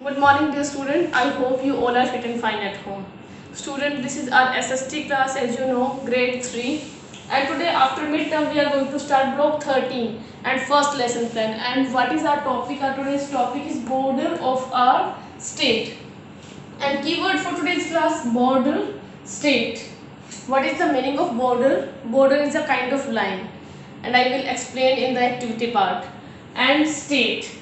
Good morning, dear student. I hope you all are fit and fine at home. Student, this is our SST class, as you know, grade 3. And today, after midterm, we are going to start block 13 and first lesson plan. And what is our topic? Our today's topic is border of our state. And keyword for today's class, border, state. What is the meaning of border? Border is a kind of line. And I will explain in the activity part. And state.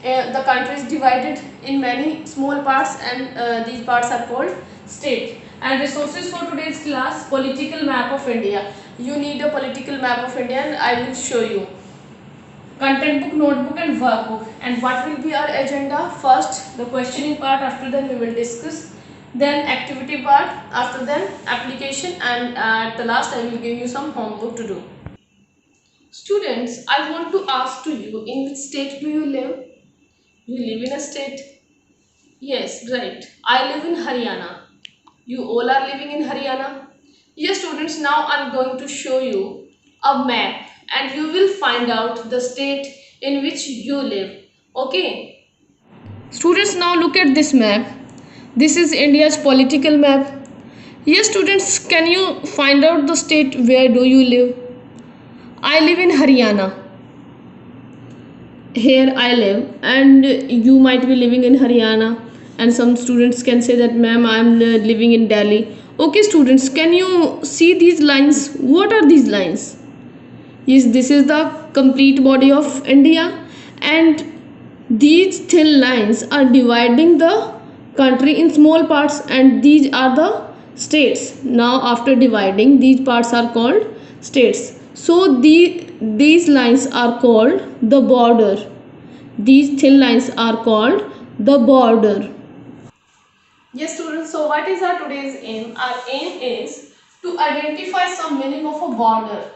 The country is divided in many small parts, and these parts are called state. And resources for today's class, political map of India. You need a political map of India and I will show you. Content book, notebook and workbook. And what will be our agenda? First the questioning part, after that we will discuss, then activity part, after then application, and at the last I will give you some homework to do. Students, I want to ask to you, in which state do you live? You live in a state? Yes, right. I live in Haryana. You all are living in Haryana? Yes, students, now I'm going to show you a map and you will find out the state in which you live. Okay? Students, now look at this map. This is India's political map. Yes, students, can you find out the state where do you live? I live in Haryana. Here I live, and you might be living in Haryana, and some students can say that ma'am, I am living in Delhi. Okay, students, can you see these lines? What are these lines? Yes, this is the complete body of India, and these thin lines are dividing the country in small parts, and these are the states. Now after dividing, these parts are called states. So these lines are called the border. These thin lines are called the border. Yes, students, so what is our today's aim? Our aim is to identify some meaning of a border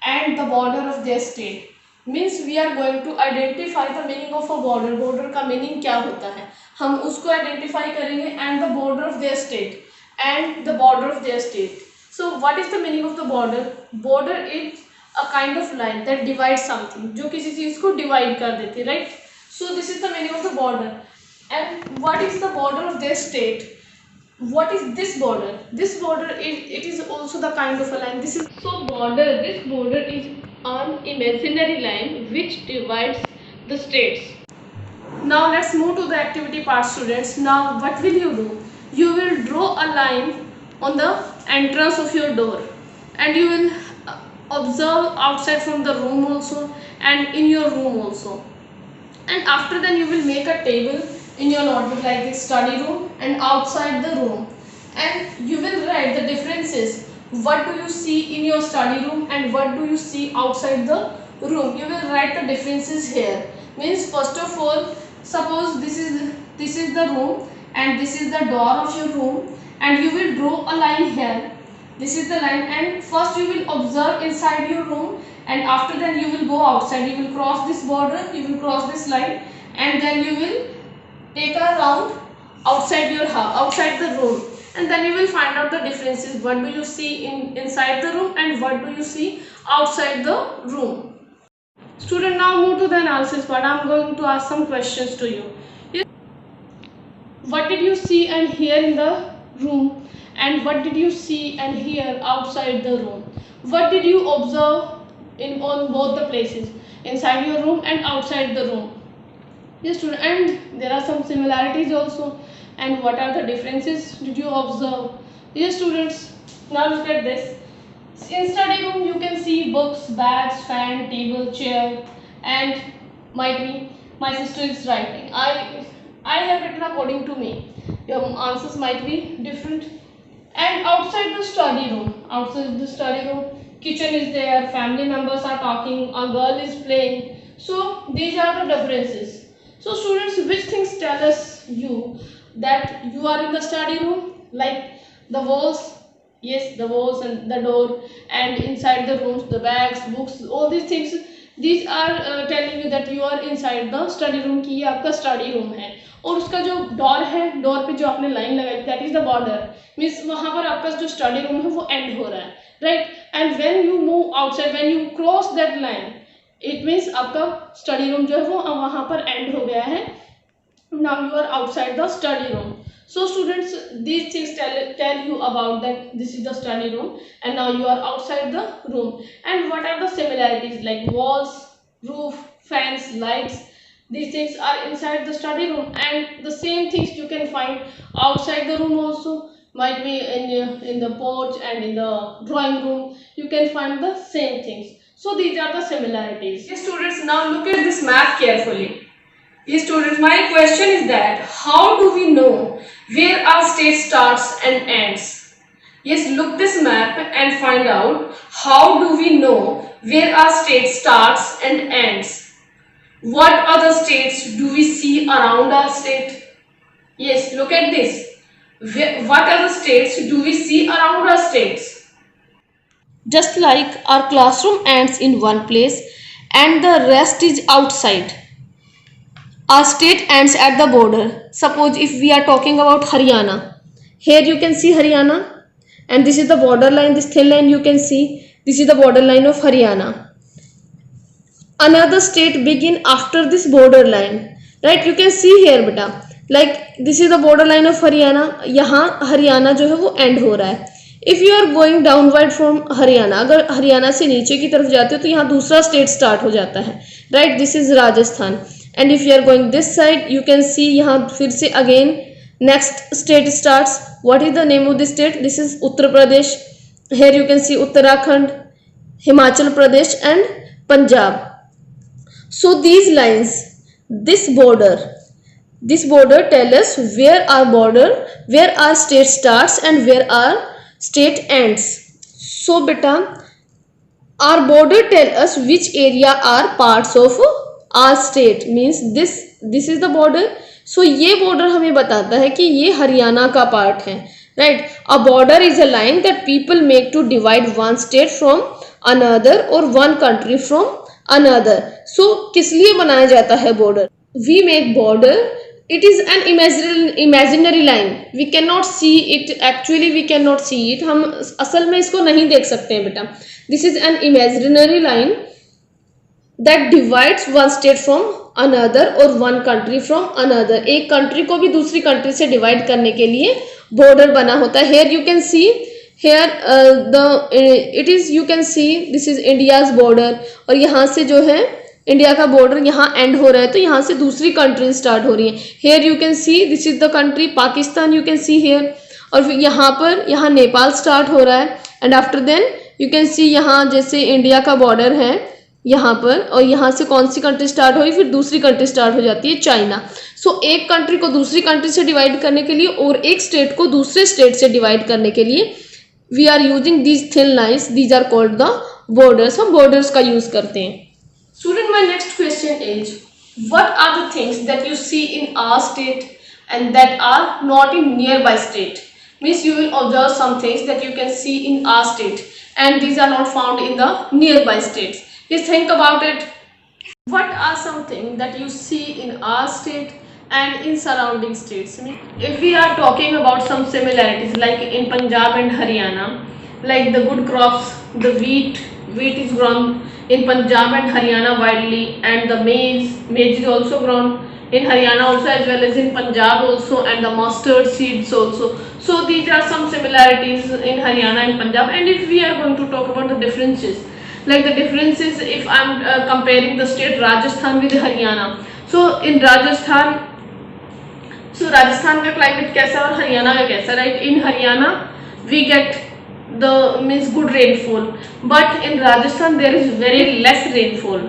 and the border of their state. Means we are going to identify the meaning of a border. Border का meaning क्या होता है, हम उसको identify करेंगे, and the border of their state and the border of their state. So what is the meaning of the border? Border is a kind of line that divides something, जो किसी चीज को divide कर देती है, right? So this is the meaning of the border. And what is the border of their state? What is this border? This border is also the kind of a line. This border is an imaginary line which divides the states. Now let's move to the activity part, students. Now what will you do? You will draw a line on the entrance of your door, and you will observe outside from the room also and in your room also. And after then you will make a table in your notebook like this, study room and outside the room, and you will write the differences. What do you see in your study room and what do you see outside the room? You will write the differences here. Means first of all, suppose this is the room and this is the door of your room, and you will draw a line here. This is the line, and first you will observe inside your room, and after that you will go outside. You will cross this border, you will cross this line, and then you will take a round outside your house, outside the room, and then you will find out the differences. What do you see inside the room and what do you see outside the room? Student, now move to the analysis part. I am going to ask some questions to you. What did you see and hear in the room, and what did you see and hear outside the room? What did you observe on both the places, inside your room and outside the room? Yes, student, and there are some similarities also. And what are the differences did you observe? Yes, students, now look at this. In study room you can see books, bags, fan, table, chair, and might be my sister is writing. I have written according to me. Your answers might be different. And outside the study room, kitchen is there, family members are talking, a girl is playing. So these are the differences. So students, which things tell us you that you are in the study room? Like the walls, yes, the walls and the door, and inside the rooms, the bags, books, all these things. These are telling you that you are inside the study room, कि ये आपका study room है. और उसका जो door है, door पे जो आपने लाइन लगाई, that is the border. Means वहां पर आपका जो स्टडी रूम है वो एंड हो रहा है, right. And when you move outside, when you cross that line, it means आपका स्टडी रूम जो है वो वहां पर एंड हो गया है. Now you are outside the study room. So students, these things tell you about that this is the study room, and now you are outside the room. And what are the similarities, like walls, roof, fans, lights? These things are inside the study room, and the same things you can find outside the room also. Might be in the porch and in the drawing room, you can find the same things. So these are the similarities. Okay, students, now look at this map carefully. Yes, students, my question is that how do we know where our state starts and ends? Yes, look this map and find out how do we know where our state starts and ends. What other states do we see around our state? Yes, look at this. What other states do we see around our states? Just like our classroom ends in one place and the rest is outside. Our state ends at the border. Suppose if we are talking about Haryana, here you can see Haryana, and this is the border line, this thin line you can see, this is the border line of Haryana. Another state begin after this border line, right? You can see here beta, like this is the border line of Haryana. यहाँ हरियाणा जो है वो end हो रहा है. If you are going downward from Haryana, अगर हरियाणा से नीचे की तरफ जाते हो तो यहाँ दूसरा स्टेट स्टार्ट हो जाता है, right? This is Rajasthan. And if you are going this side, you can see यहाँ फिर से again next state starts. What is the name of this state? This is Uttar Pradesh. Here you can see Uttarakhand, Himachal Pradesh and Punjab. So these lines, this border tell us where our state starts and where our state ends. So beta, our border tell us which area are parts of our state, means this is the border. So ये border हमें बताता है कि ये हरियाणा का part है, right? A border is a line that people make to divide one state from another or one country from another. So किस लिए बनाया जाता है border? We make border. It is an imaginary line. We cannot see it. Actually we cannot see it. हम असल में इसको नहीं देख सकते हैं बेटा. This is an imaginary line that divides one state from another or one country from another. एक country को भी दूसरी country से divide करने के लिए border बना होता है. Here you can see, here you can see this is India's border, और यहाँ से जो है इंडिया का बॉर्डर यहाँ एंड हो रहा है तो यहाँ से दूसरी कंट्री स्टार्ट हो रही है. Here you can see this is the country Pakistan, you can see here, और फिर यहाँ नेपाल स्टार्ट हो रहा है. And after then you can see यहाँ जैसे इंडिया का बॉर्डर है यहाँ पर, और यहाँ से कौन सी कंट्री स्टार्ट हुई, फिर दूसरी कंट्री स्टार्ट हो जाती है चाइना. सो एक कंट्री को दूसरी कंट्री से डिवाइड करने के लिए और एक स्टेट को दूसरे स्टेट से डिवाइड करने के लिए we are using these thin lines, these are called the borders. हम बॉर्डर्स का यूज करते हैं. Student, my next question is, what are the things that you see in our state and that are not in nearby state? Means you will observe some things that you can see in our state and these are not found in the nearby states. Just think about it. What are some things that you see in our state and in surrounding states? If we are talking about some similarities like in Punjab and Haryana, like the good crops, the wheat is grown in Punjab and Haryana widely, and the maize is also grown in Haryana also as well as in Punjab also, and the mustard seeds also. So these are some similarities in Haryana and Punjab. And if we are going to talk about the differences, like the differences, if I am comparing the state Rajasthan with Haryana, so in Rajasthan का climate कैसा और हरियाणा का कैसा, right? In Haryana we get means good rainfall, but in Rajasthan there is very less rainfall.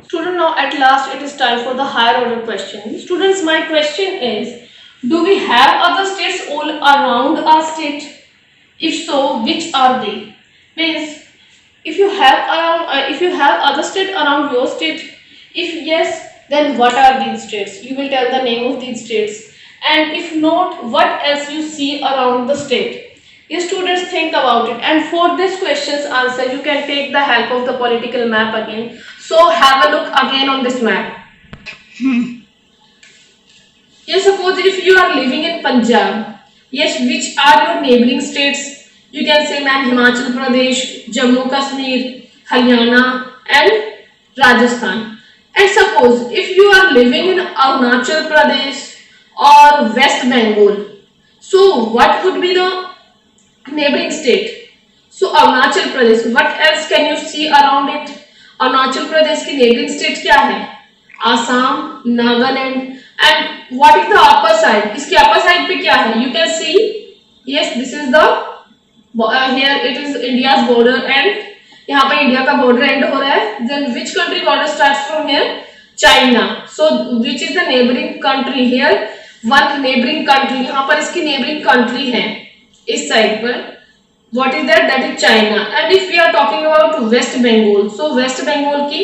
Student, now at last it is time for the higher order question. Students, my question is, do we have other states all around our state? If so, which are they? Means if you have other state around your state, if yes, then what are these states? You will tell the name of these states. And if not, what else you see around the state? You students think about it, and for this question's answer you can take the help of the political map again. So have a look again on this map. Yes, suppose if you are living in Punjab, yes, which are your neighboring states? You can say ma'am Himachal Pradesh, Jammu Kashmir, Haryana and Rajasthan. And suppose if you are living in Arunachal Pradesh, or West Bengal. So what could be the neighboring state? So Arunachal Pradesh. What else can you see around it? Arunachal Pradesh की neighboring state क्या है? Assam, Nagaland, and what is the upper side? इसके upper side पे क्या है? You can see. Yes, this is the here it is India's border and यहाँ पे India का border end हो रहा है. Then which country border starts from here? China. So which is the neighboring country here? One neighboring country. यहाँ पर इसकी neighboring country है इस side पर. What is that? That is China. And if we are talking about West Bengal, so West Bengal की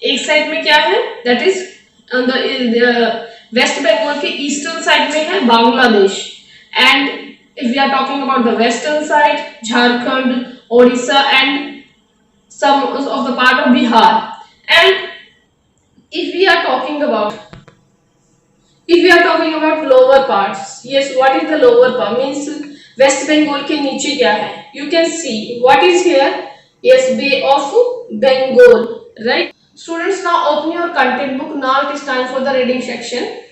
एक side में क्या है? That is West Bengal की eastern side में है Bangladesh. And if we are talking about the western side, Jharkhand, Odisha, and some of the part of Bihar. And if we are talking about lower parts, yes, what is the lower part? Means West Bengal के नीचे क्या है? You can see what is here. Yes, Bay of Bengal, right? Students, now open your content book. Now it is time for the reading section.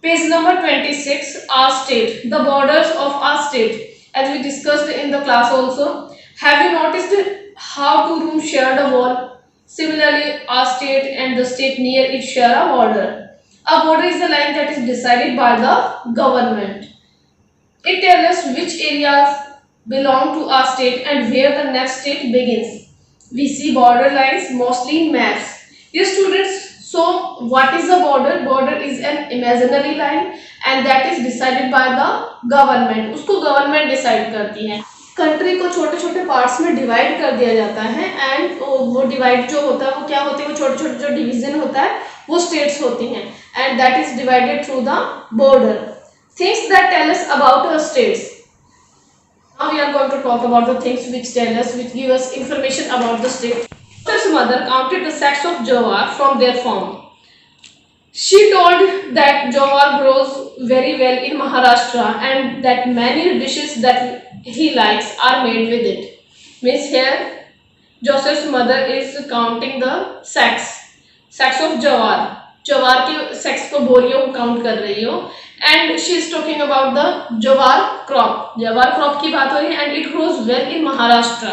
Page number 26, our state, the borders of our state. As we discussed in the class also, have you noticed how two rooms share the wall? Similarly, our state and the state near it share a border. A border is the line that is decided by the government. It tells us which areas belong to our state and where the next state begins. We see border lines mostly in maps. Yes, students, so what is the border? Border is an imaginary line and that is decided by the government. उसको government decide करती है. Country को छोटे छोटे parts में divide कर दिया जाता है एंड वो डिवाइड जो होता है वो क्या होती है? वो छोटे छोटे जो डिवीजन होता है वो स्टेट्स होती हैं and that is divided through the border. Things that tell us about our states. Now we are going to talk about the things which give us information about the state. Joseph's mother counted the sacks of jowar from their farm. She told that jowar grows very well in Maharashtra and that many dishes that he likes are made with it. Means here Joseph's mother is counting the sacks of jowar. जवार के sex को बोरियों को count कर रही हो and she is talking about the jowar crop की बात हो रही है and it grows well in Maharashtra.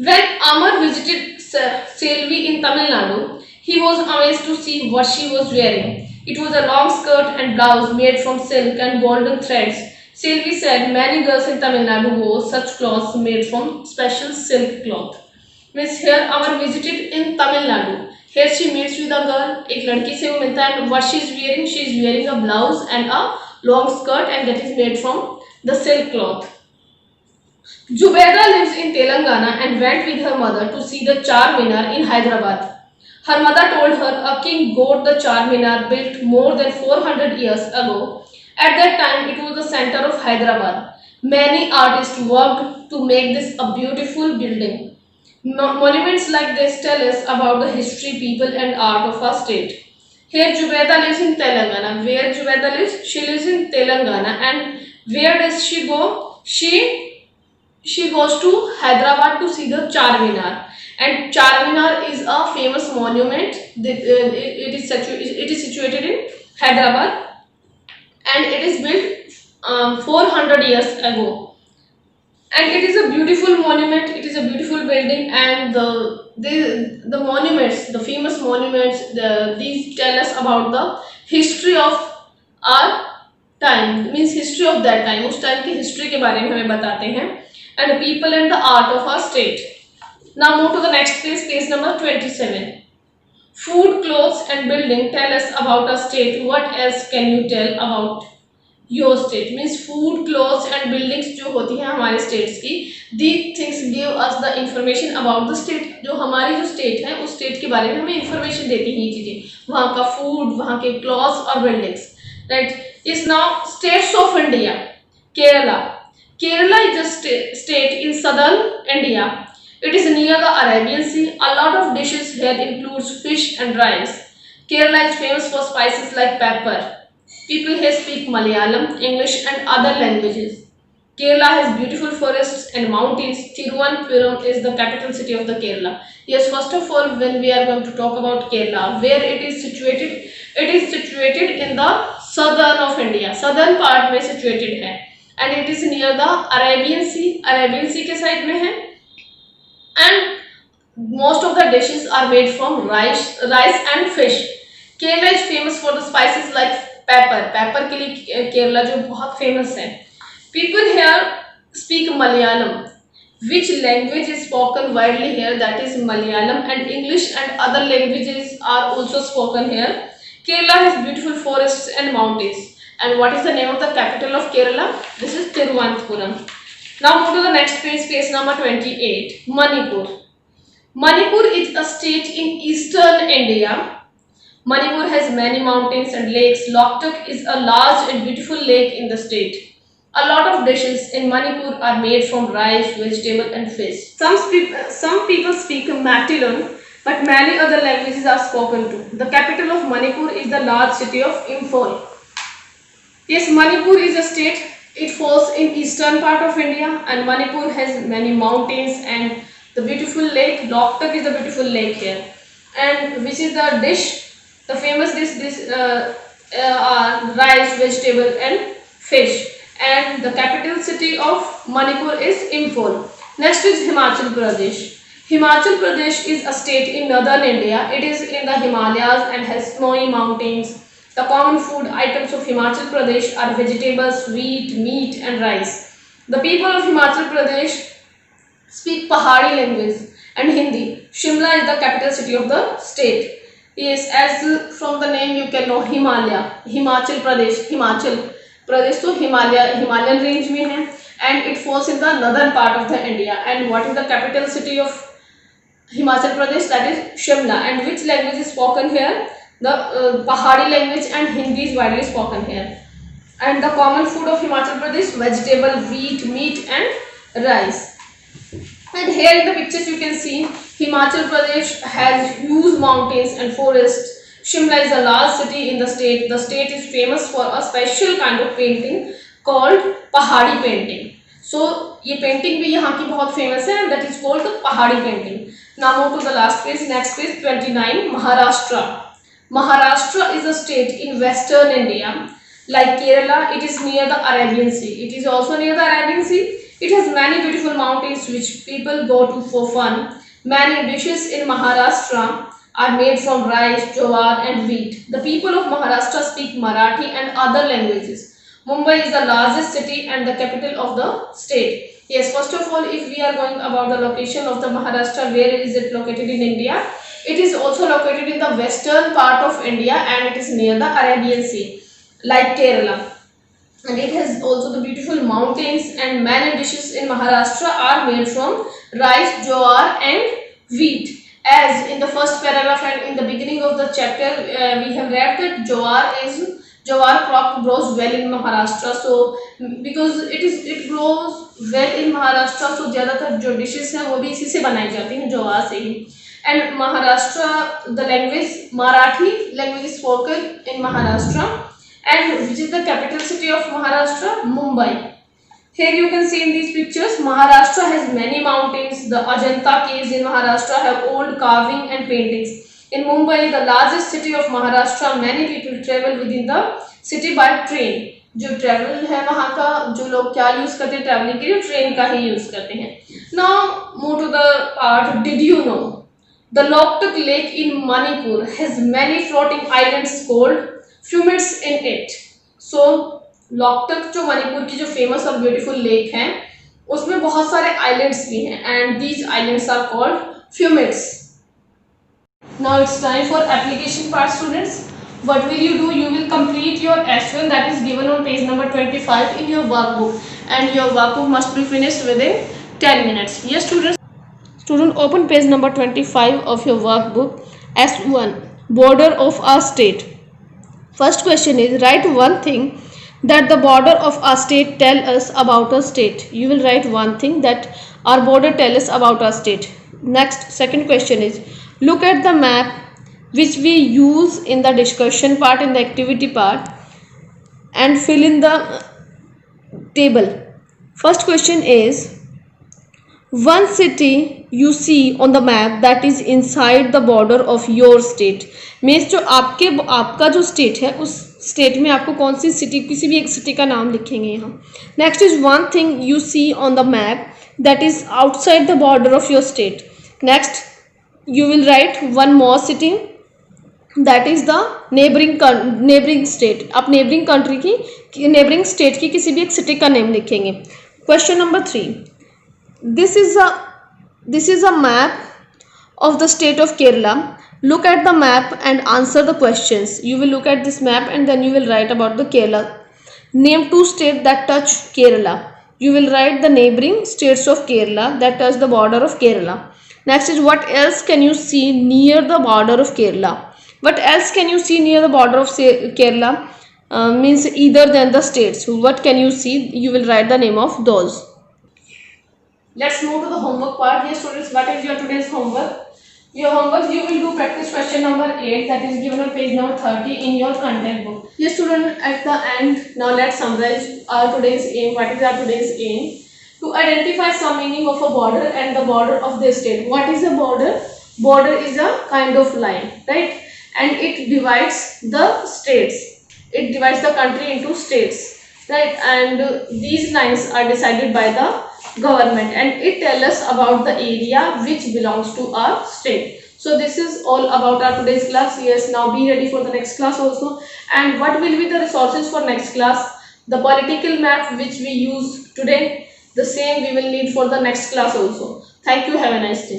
When Amar visited Selvi in Tamil Nadu he was amazed to see what she was wearing. It was a long skirt and blouse made from silk and golden threads. Selvi said many girls in Tamil Nadu wore such clothes made from special silk cloth. Means here Amar visited in Tamil Nadu. Here she meets with a girl, एक लड़की से वो मिलता है and what she is wearing a blouse and a long skirt and that is made from the silk cloth. Zubaida lives in Telangana and went with her mother to see the Char Minar in Hyderabad. Her mother told her a king got the Char Minar built more than 400 years ago. At that time it was the center of Hyderabad. Many artists worked to make this a beautiful building. Monuments like this tell us about the history, people and art of our state. Here Zubaida lives in Telangana. Where Zubaida lives? She lives in Telangana. And where does she go? She goes to Hyderabad to see the Char Minar. And Char Minar is a famous monument. It is situated in Hyderabad and it is built 400 years ago. And it is a beautiful monument, it is a beautiful building and the monuments, the famous monuments, these tell us about the history of our time, means history of that time, उस time की history के बारे में हमें बताते हैं and the people and the art of our state. Now move to the next page, page number 27. Food, clothes and building tell us about our state. What else can you tell about your state? Means food, clothes and buildings जो होती हैं हमारे states की, these things give us the information about the state. जो हमारी जो state है उस state के बारे में हमें information देती हैं ये चीजें, वहाँ का food, वहाँ के clothes और buildings, right? Is now states of India. Kerala is a state in southern India. It is near the Arabian Sea. A lot of dishes here includes fish and rice. Kerala is famous for spices like pepper. People here speak Malayalam, English and other languages. Kerala has beautiful forests and mountains. Thiruvananthapuram is the capital city of the Kerala. Yes, first of all, when we are going to talk about Kerala, where it is situated in the southern of India, southern part में situated है, and it is near the Arabian sea, Arabian sea के side में है, and most of the dishes are made from rice and fish. Kerala is famous for the spices like pepper. Pepper के लिए केरला जो बहुत famous है. People here speak Malayalam. Which language is spoken widely here? That is Malayalam, and English and other languages are also spoken here. Kerala has beautiful forests and mountains. And what is the name of the capital of Kerala? This is Thiruvananthapuram. Now move to the next page, page number 28. Manipur. Manipur is a state in eastern India. Manipur has many mountains and lakes. Loktak is a large and beautiful lake in the state. A lot of dishes in Manipur are made from rice, vegetable and fish. Some people speak Matilon, but many other languages are spoken too. The capital of Manipur is the large city of Imphal. Yes, Manipur is a state. It falls in eastern part of India, and Manipur has many mountains and the beautiful lake. Loktak is the beautiful lake here. And which is the dish? The famous dish are rice, vegetable and fish. And the capital city of Manipur is Imphal. Next is Himachal Pradesh. Himachal Pradesh is a state in northern India. It is in the Himalayas and has snowy mountains. The common food items of Himachal Pradesh are vegetables, wheat, meat and rice. The people of Himachal Pradesh speak Pahari language and Hindi. Shimla is the capital city of the state. Yes, as from the name you can know Himalaya, Himachal Pradesh, Himachal Pradesh तो Himalayan range में है, and it falls in the northern part of the India. And what is the capital city of Himachal Pradesh? That is Shimla. And which language is spoken here? The Pahari language and Hindi is widely spoken here. And the common food of Himachal Pradesh: vegetable, wheat, meat and rice. And here in the pictures you can see Himachal Pradesh has huge mountains and forests. Shimla is a large city in the state. The state is famous for a special kind of painting called Pahari painting. So ये painting भी यहाँ की बहुत famous है, and that is called the Pahari painting. Now move to the last page, next page 29. Maharashtra. Maharashtra is a state in western India. Like Kerala, it is near the Arabian Sea. It is also near the Arabian Sea. It has many beautiful mountains which people go to for fun. Many dishes in Maharashtra are made from rice, jowar and wheat. The people of Maharashtra speak Marathi and other languages. Mumbai is the largest city and the capital of the state. Yes, first of all, if we are going about the location of the Maharashtra, where is it located in India? It is also located in the western part of India, and it is near the Arabian Sea, like Kerala. And it has also the beautiful mountains, and many dishes in Maharashtra are made from rice, jowar and wheat. As in the first paragraph and in the beginning of the chapter, we have read that jowar crop grows well in Maharashtra. So because it grows well in Maharashtra, so ज़्यादातर जो dishes हैं वो भी इसी से बनाई जाती हैं, jowar से ही. And Maharashtra, the language Marathi language is spoken in Maharashtra. And which is the capital city of Maharashtra? Mumbai. Here you can see in these pictures, Maharashtra has many mountains. The Ajanta caves in Maharashtra have old carving and paintings. In Mumbai, the largest city of Maharashtra, many people travel within the city by train. जो travel है वहाँ का जो लोग क्या use करते हैं traveling के लिए, train का ही use करते हैं. Now move to the part. Did you know the Loktak Lake in Manipur has many floating islands called Fumids in it. So Loktak जो मणिपुर की जो famous और beautiful lake है, उसमें बहुत सारे islands भी हैं, and these islands are called Fumids. Now it's time for application part, students. What will you do? You will complete your S1 that is given on page number 25 in your workbook, and your workbook must be finished within 10 minutes. Yes, students. Student, open page number 25 of your workbook. S1, border of a state. First question is, write one thing that the border of a state tell us about a state. You will write one thing that our border tell us about a state. Next, second question is, look at the map which we use in the discussion part, in the activity part, and fill in the table. First question is, One city you see on the map that is inside the border of your state. Means जो आपका जो state है उस state में आपको कौन सी city, किसी भी एक सिटी का नाम लिखेंगे यहाँ. Next is one thing you see on the map that is outside the border of your state. Next you will write one more city that is the neighboring state. आप neighboring country की neighboring state की किसी भी एक city का name लिखेंगे. Question number 3. This is a map of the state of Kerala. Look at the map and answer the questions. You will look at this map and then you will write about the Kerala. Name 2 states that touch Kerala. You will write the neighboring states of Kerala that touch the border of Kerala. Next is what else can you see near the border of Kerala? What else can you see near the border of Kerala? Means either than the states. What can you see? You will write the name of those. Let's move to the homework part. Yes students, what is your today's homework? Your homework, you will do practice question number 8 that is given on page number 30 in your content book. Yes student, at the end, now let's summarize our today's aim. What is our today's aim? To identify some meaning of a border and the border of the state. What is a border? Border is a kind of line, right? And it divides the states. It divides the country into states, right? And these lines are decided by the government and it tells us about the area which belongs to our state. So this is all about our today's class. Yes, now be ready for the next class also. And what will be the resources for next class? The political map which we use today, the same we will need for the next class also. Thank you. Have a nice day.